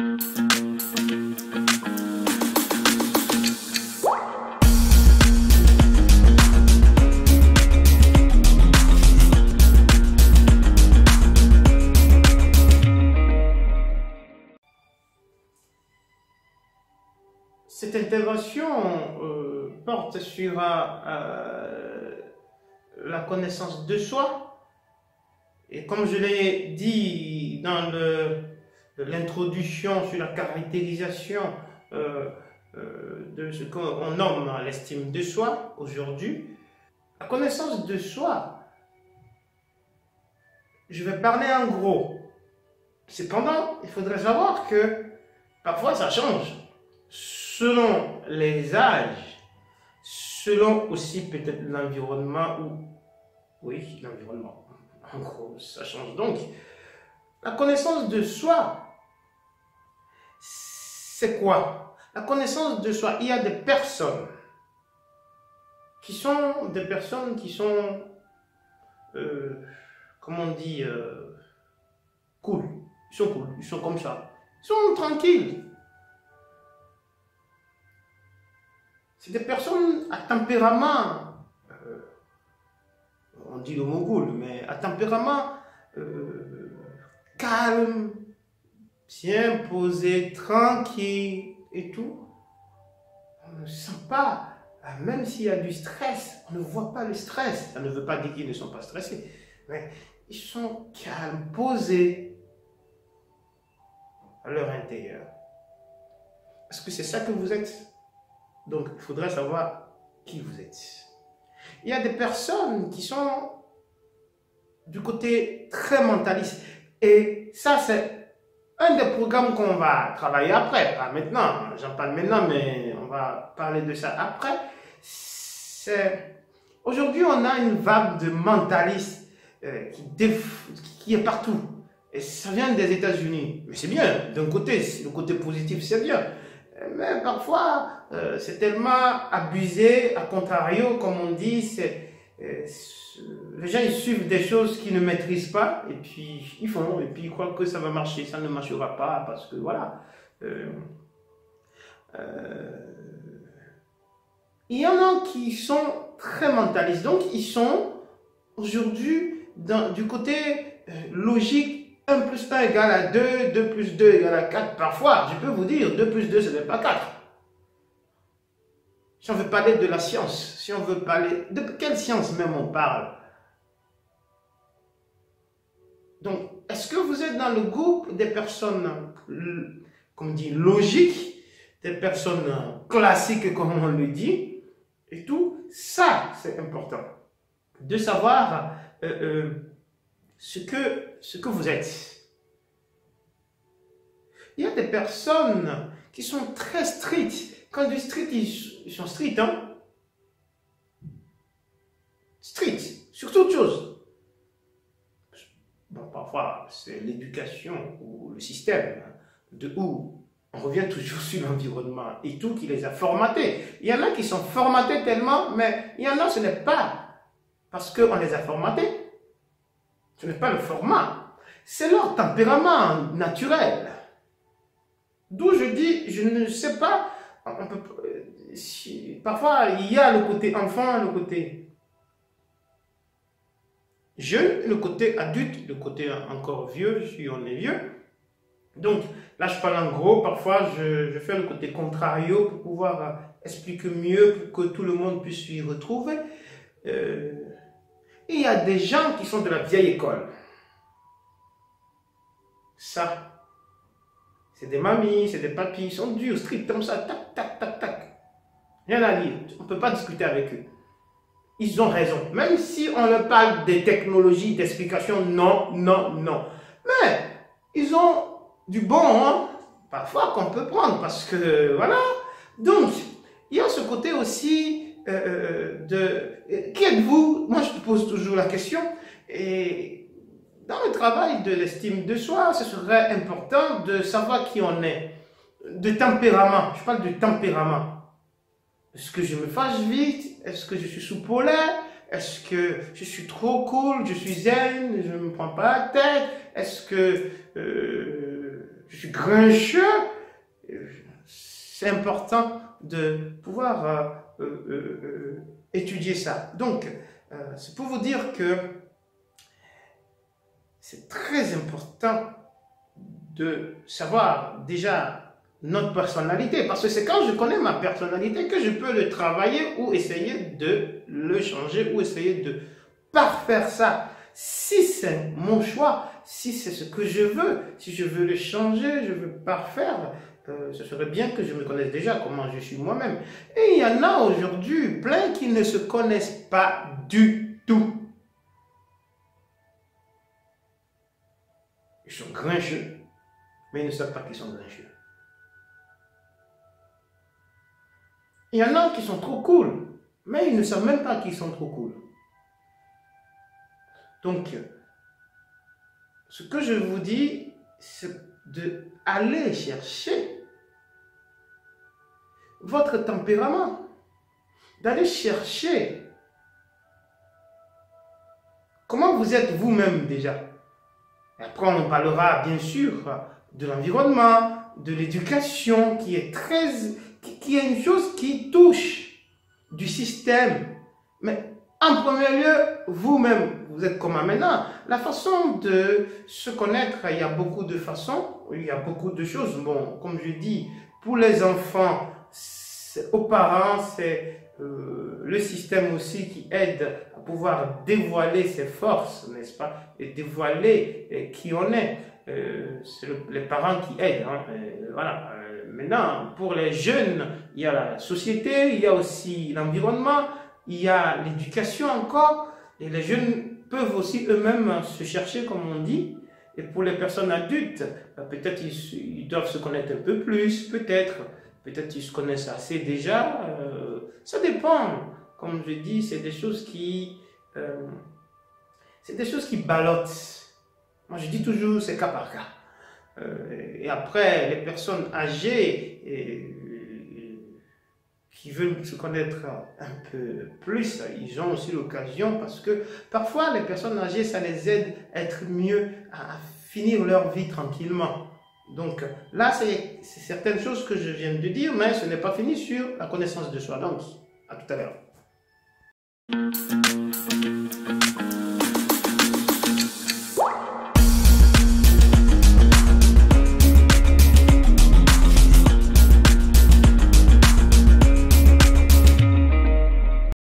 Cette intervention porte sur la connaissance de soi. Et comme je l'ai dit dans l'introduction sur la caractérisation de ce qu'on nomme l'estime de soi aujourd'hui, la connaissance de soi, je vais parler en gros. Cependant, il faudrait savoir que parfois ça change. Selon les âges, selon aussi peut-être l'environnement oui, l'environnement. En gros, ça change donc. La connaissance de soi, c'est quoi? La connaissance de soi, il y a des personnes qui sont comment on dit, cool. Ils sont cool, ils sont comme ça. Ils sont tranquilles. C'est des personnes à tempérament, on dit le mot cool, mais à tempérament calme, bien posé, tranquille et tout. On ne sent pas, même s'il y a du stress, on ne voit pas le stress. Ça ne veut pas dire qu'ils ne sont pas stressés, mais ils sont calmes, posés à leur intérieur. Est-ce que c'est ça que vous êtes? Donc, il faudrait savoir qui vous êtes. Il y a des personnes qui sont du côté très mentaliste. Et ça, c'est un des programmes qu'on va travailler après. Pas maintenant, j'en parle maintenant, mais on va parler de ça après. Aujourd'hui, on a une vague de mentalistes qui est partout. Et ça vient des États-Unis. Mais c'est bien, d'un côté, le côté positif, c'est bien. Mais parfois, c'est tellement abusé, à contrario, comme on dit, les gens ils suivent des choses qu'ils ne maîtrisent pas, et puis ils font, et puis ils croient que ça va marcher, ça ne marchera pas, parce que voilà. Il y en a qui sont très mentalistes, donc ils sont aujourd'hui du côté logique. 1 plus 1 égale à 2, 2 plus 2 égale à 4. Parfois, je peux vous dire, 2 plus 2, ce n'est pas 4. Si on veut parler de la science, si on veut parler... De quelle science même on parle? Donc, est-ce que vous êtes dans le groupe des personnes, comme on dit, logiques, des personnes classiques, comme on le dit, et tout? Ça, c'est important. De savoir... ce que vous êtes. Il y a des personnes qui sont très strictes. Quand je dis strict, ils sont stricts, hein? Stricts, sur toute chose. Bon, parfois, c'est l'éducation ou le système de où on revient toujours sur l'environnement et tout qui les a formatés. Il y en a qui sont formatés tellement, mais il y en a, ce n'est pas parce qu'on les a formatés. Ce n'est pas le format, c'est leur tempérament naturel. D'où je dis, je ne sais pas, parfois il y a le côté enfant, le côté jeune, le côté adulte, le côté encore vieux, si on est vieux. Donc là je parle en gros, parfois je fais le côté contrario pour pouvoir expliquer mieux, pour que tout le monde puisse s'y retrouver. Il y a des gens qui sont de la vieille école. Ça, c'est des mamies, c'est des papis, ils sont durs, stricts comme ça, tac, tac, tac, tac. Rien à dire, on ne peut pas discuter avec eux. Ils ont raison. Même si on leur parle des technologies, d'explications, non, non, non. Mais, ils ont du bon, hein, parfois qu'on peut prendre, parce que, voilà. Donc, il y a ce côté aussi... qui êtes-vous? Moi, je te pose toujours la question. Et dans le travail de l'estime de soi, ce serait important de savoir qui on est. De tempérament. Je parle de tempérament. Est-ce que je me fâche vite? Est-ce que je suis sous-polaire? Est-ce que je suis trop cool? Je suis zen? Je ne me prends pas la tête? Est-ce que je suis grincheux. C'est important de pouvoir étudier ça. Donc, c'est pour vous dire que c'est très important de savoir déjà notre personnalité, parce que c'est quand je connais ma personnalité que je peux le travailler ou essayer de le changer ou essayer de parfaire ça. Si c'est mon choix, si c'est ce que je veux, si je veux le changer, je veux parfaire, ce serait bien que je me connaisse déjà comment je suis moi-même. Et il y en a aujourd'hui plein qui ne se connaissent pas du tout. Ils sont grincheux, mais ils ne savent pas qu'ils sont grincheux. Il y en a qui sont trop cool, mais ils ne savent même pas qu'ils sont trop cool. Donc, ce que je vous dis, c'est d'aller chercher votre tempérament, d'aller chercher comment vous êtes vous-même déjà. Et après, on parlera bien sûr de l'environnement, de l'éducation, qui est une chose qui touche du système. Mais en premier lieu, vous-même, vous êtes comment maintenant? La façon de se connaître, il y a beaucoup de façons, il y a beaucoup de choses. Bon, comme je dis, pour les enfants, aux parents, c'est le système aussi qui aide à pouvoir dévoiler ses forces, n'est-ce pas? Et dévoiler qui on est. C'est les parents qui aident. Hein. Voilà. Maintenant, pour les jeunes, il y a la société, il y a aussi l'environnement, il y a l'éducation encore. Et les jeunes peuvent aussi eux-mêmes se chercher, comme on dit. Et pour les personnes adultes, peut-être ils doivent se connaître un peu plus, peut-être ils se connaissent assez déjà. Ça dépend. Comme je dis, c'est des choses qui ballottent. Moi, je dis toujours, c'est cas par cas. Et après, les personnes âgées qui veulent se connaître un peu plus, ils ont aussi l'occasion, parce que parfois, les personnes âgées, ça les aide à être mieux, à finir leur vie tranquillement. Donc là, c'est certaines choses que je viens de dire, mais ce n'est pas fini sur la connaissance de soi. Donc, à tout à l'heure.